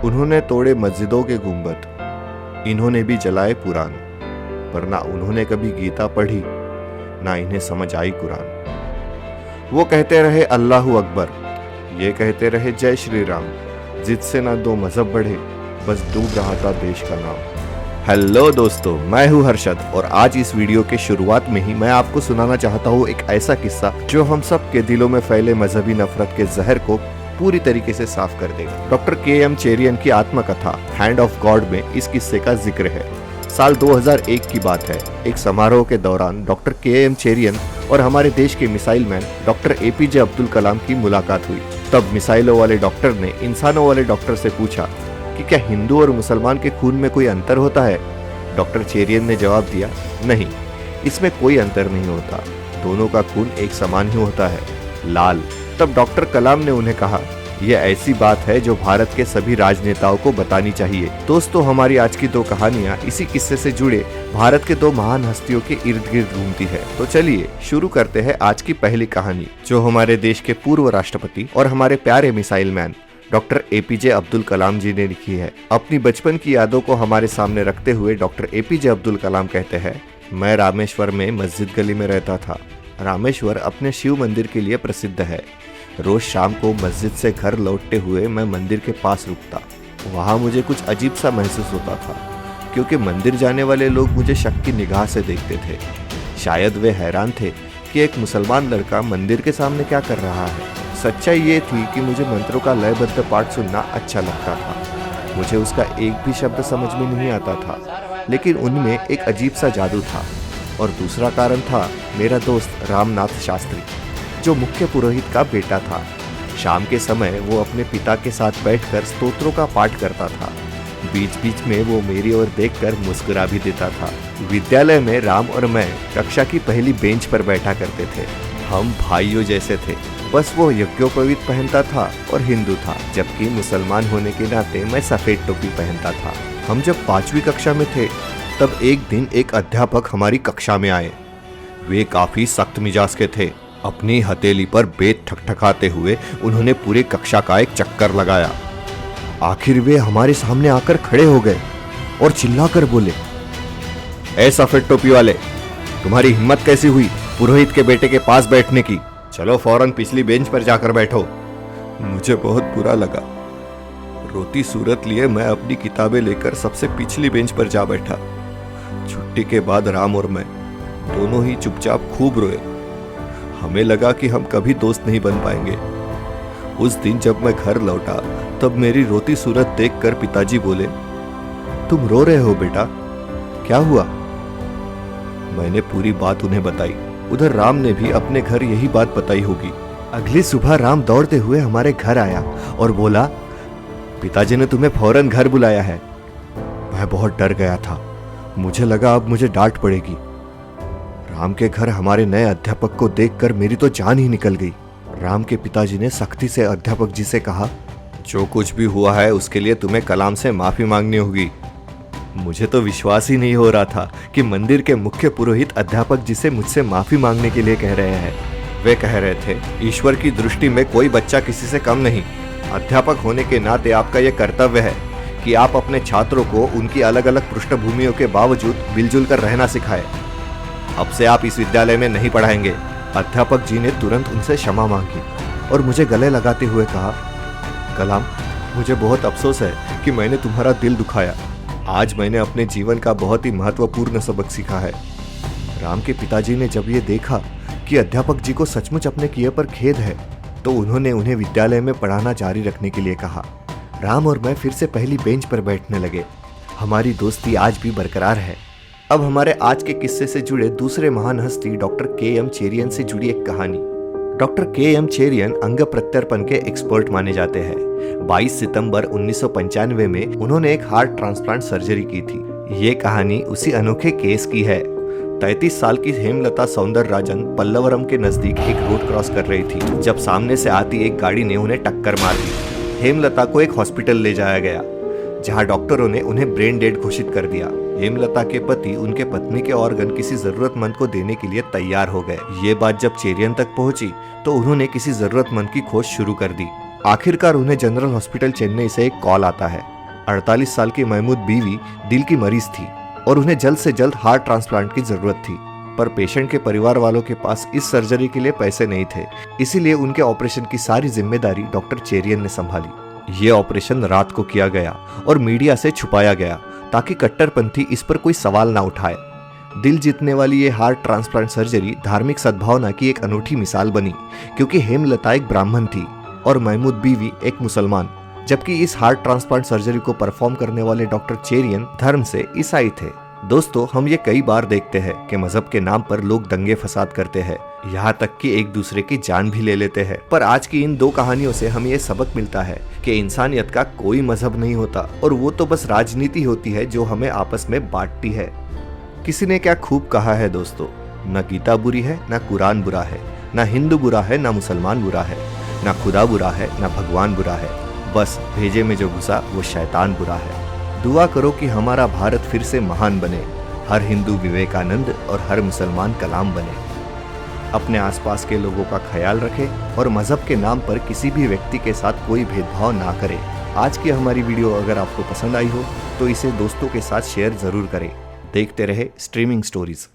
उन्होंने तोड़े मस्जिदों के गुंबद, इन्होंने भी जलाए पुराण, पर ना उन्होंने कभी गीता पढ़ी, ना इन्हें समझ आई कुरान। वो कहते रहे अल्लाहू अकबर, ये कहते रहे जय श्री राम, जिससे ना दो मजहब बढ़े, बस डूब रहा था देश का नाम। हेलो दोस्तों, मैं हूँ हर्षद और आज इस वीडियो के शुरुआत में ही मैं आपको सुनाना चाहता हूँ एक ऐसा किस्सा जो हम सब के दिलों में फैले मजहबी नफरत के जहर को पूरी तरीके से साफ कर देगा। Doctor KM. चेरियन की आत्मकथा हैंड ऑफ गॉड में इस किस्से का जिक्र है। साल 2001 की बात है। एक समारोह के दौरान डॉक्टर के.एम. चेरियन और हमारे देश के मिसाइल मैन डॉक्टर ए.पी.जे. अब्दुल कलाम की मुलाकात हुई। तब मिसाइलों वाले डॉक्टर ने इंसानों वाले डॉक्टर से पूछा कि क्या हिंदू और मुसलमान के खून में कोई अंतर होता है? डॉक्टर चेरियन ने जवाब दिया, नहीं, इसमें कोई अंतर नहीं होता, दोनों का खून एक समान ही होता है, लाल। तब डॉक्टर कलाम ने उन्हें कहा, यह ऐसी बात है जो भारत के सभी राजनेताओं को बतानी चाहिए। दोस्तों, हमारी आज की दो कहानियां इसी किस्से से जुड़े भारत के दो महान हस्तियों के इर्द गिर्द घूमती है। तो चलिए शुरू करते हैं आज की पहली कहानी, जो हमारे देश के पूर्व राष्ट्रपति और हमारे प्यारे मिसाइल मैन डॉक्टर ए.पी.जे. अब्दुल कलाम जी ने लिखी है। अपनी बचपन की यादों को हमारे सामने रखते हुए डॉक्टर ए.पी.जे. अब्दुल कलाम कहते हैं, मैं रामेश्वर में मस्जिद गली में रहता था। रामेश्वर अपने शिव मंदिर के लिए प्रसिद्ध है। रोज शाम को मस्जिद से घर लौटते हुए मैं मंदिर के पास रुकता। वहाँ मुझे कुछ अजीब सा महसूस होता था, क्योंकि मंदिर जाने वाले लोग मुझे शक की निगाह से देखते थे। शायद वे हैरान थे कि एक मुसलमान लड़का मंदिर के सामने क्या कर रहा है। सच्चाई ये थी कि मुझे मंत्रों का लयबद्ध पाठ सुनना अच्छा लगता था। मुझे उसका एक भी शब्द समझ में नहीं आता था, लेकिन उनमें एक अजीब सा जादू था। और दूसरा कारण था मेरा दोस्त रामनाथ शास्त्री, जो मुख्य पुरोहित का बेटा था। शाम के समय वो अपने पिता के साथ बैठकर स्तोत्रों का पाठ करता था। बीच बीच में वो मेरी ओर देखकर मुस्कुरा भी देता था। विद्यालय में राम और मैं कक्षा की पहली बेंच पर बैठा करते थे। हम भाइयों जैसे थे, बस वो यज्ञोपवीत पहनता था और हिंदू था, जबकि मुसलमान होने के नाते मैं सफेद टोपी पहनता था। हम जब 5वीं कक्षा में थे, तब एक दिन एक अध्यापक हमारी कक्षा में आए। वे काफी सख्त मिजाज के थे। अपनी हथेली पर बेत ठकठकाते हुए उन्होंने पूरी कक्षा का एक चक्कर लगाया। आखिर वे हमारे सामने आकर खड़े हो गए और चिल्लाकर बोले, ऐ सफेद टोपी वाले, तुम्हारी हिम्मत कैसी हुई पुरोहित के बेटे के पास बैठने की? चलो फौरन पिछली बेंच पर जाकर बैठो। मुझे बहुत बुरा लगा। रोती सूरत लिए मैं अपनी किताबें लेकर सबसे पिछली बेंच पर जा बैठा। छुट्टी के बाद राम और मैं दोनों ही चुपचाप खूब रोए। हमें लगा कि हम कभी दोस्त नहीं बन पाएंगे। उस दिन जब मैं घर लौटा, तब मेरी रोती सूरत देखकर पिताजी बोले, तुम रो रहे हो बेटा, क्या हुआ? मैंने पूरी बात उन्हें बताई। उधर राम ने भी अपने घर यही बात बताई होगी। अगली सुबह राम दौड़ते हुए हमारे घर आया और बोला, पिताजी ने तुम्हें फौरन घर बुलाया है। मैं बहुत डर गया था। मुझे लगा अब मुझे डांट पड़ेगी। राम के घर हमारे नए अध्यापक को देखकर मेरी तो जान ही निकल गई। राम के पिताजी ने सख्ती से अध्यापक जी से कहा, जो कुछ भी हुआ है उसके लिए तुम्हें कलाम से माफी मांगनी होगी। मुझे तो विश्वास ही नहीं हो रहा था कि मंदिर के मुख्य पुरोहित अध्यापक जी से मुझसे माफी मांगने के लिए कह रहे हैं। वे कह रहे थे, ईश्वर की दृष्टि में कोई बच्चा किसी से कम नहीं। अध्यापक होने के नाते आपका यह कर्तव्य है कि आप अपने छात्रों को उनकी अलग अलग पृष्ठभूमियों के बावजूद मिलजुल कर रहना सिखाएं। अब से आप इस विद्यालय में नहीं पढ़ाएंगे। अध्यापक जी ने तुरंत उनसे क्षमा मांगी और मुझे गले लगाते हुए कहा, कलाम, मुझे बहुत अफसोस है कि मैंने तुम्हारा दिल दुखाया। आज मैंने अपने जीवन का बहुत ही महत्वपूर्ण सबक सीखा है। राम के पिताजी ने जब ये देखा कि अध्यापक जी को सचमुच अपने किए पर खेद है, तो उन्होंने उन्हें विद्यालय में पढ़ाना जारी रखने के लिए कहा। राम और मैं फिर से पहली बेंच पर बैठने लगे। हमारी दोस्ती आज भी बरकरार है। अब हमारे आज के किस्से से जुड़े दूसरे महान हस्ती डॉक्टर के.एम. चेरियन से जुड़ी एक कहानी। Doctor KM. चेरियन अंग प्रत्यारोपण के एक्सपर्ट माने जाते हैं। 22 सितंबर 1995 में उन्होंने एक हार्ट ट्रांसप्लांट सर्जरी की थी। ये कहानी उसी अनोखे केस की है। 33 साल की हेमलता सौंदरराजन पल्लवरम के नजदीक एक रोड क्रॉस कर रही थी, जब सामने से आती एक गाड़ी ने उन्हें टक्कर मार दी। हेमलता को एक हॉस्पिटल ले जाया गया, जहां डॉक्टरों ने उन्हें ब्रेन डेड घोषित कर दिया। हेमलता के पति उनके पत्नी के ऑर्गन किसी जरूरतमंद को देने के लिए तैयार हो गए। ये बात जब चेरियन तक पहुंची, तो उन्होंने किसी जरूरतमंद की खोज शुरू कर दी। आखिरकार उन्हें जनरल हॉस्पिटल चेन्नई से एक कॉल आता है। 48 साल की महमूद बीवी दिल की मरीज थी और उन्हें जल्द से जल्द हार्ट ट्रांसप्लांट की जरूरत थी, पर पेशेंट के परिवार वालों के पास इस सर्जरी के लिए पैसे नहीं थे। इसीलिए उनके ऑपरेशन की सारी जिम्मेदारी डॉक्टर चेरियन ने संभाली। ये ऑपरेशन रात को किया गया और मीडिया से छुपाया गया ताकि कट्टरपंथी इस पर कोई सवाल ना उठाए। दिल जीतने वाली ये हार्ट ट्रांसप्लांट सर्जरी धार्मिक सद्भावना की एक अनूठी मिसाल बनी, क्योंकि हेमलता एक ब्राह्मण थी और महमूद बीवी एक मुसलमान, जबकि इस हार्ट ट्रांसप्लांट सर्जरी को परफॉर्म करने वाले डॉक्टर चेरियन धर्म से ईसाई थे। दोस्तों, हम ये कई बार देखते हैं कि मजहब के नाम पर लोग दंगे फसाद करते हैं, यहाँ तक कि एक दूसरे की जान भी ले लेते हैं। पर आज की इन 2 कहानियों से हमें ये सबक मिलता है कि इंसानियत का कोई मजहब नहीं होता, और वो तो बस राजनीति होती है जो हमें आपस में बांटती है। किसी ने क्या खूब कहा है दोस्तों, न गीता बुरी है, न कुरान बुरा है, न हिंदू बुरा है, न मुसलमान बुरा है, न खुदा बुरा है, न भगवान बुरा है, बस भेजे में जो घुसा वो शैतान बुरा है। दुआ करो कि हमारा भारत फिर से महान बने, हर हिंदू विवेकानंद और हर मुसलमान कलाम बने। अपने आसपास के लोगों का ख्याल रखें और मजहब के नाम पर किसी भी व्यक्ति के साथ कोई भेदभाव ना करें। आज की हमारी वीडियो अगर आपको पसंद आई हो तो इसे दोस्तों के साथ शेयर जरूर करें। देखते रहे स्ट्रीमिंग स्टोरीज।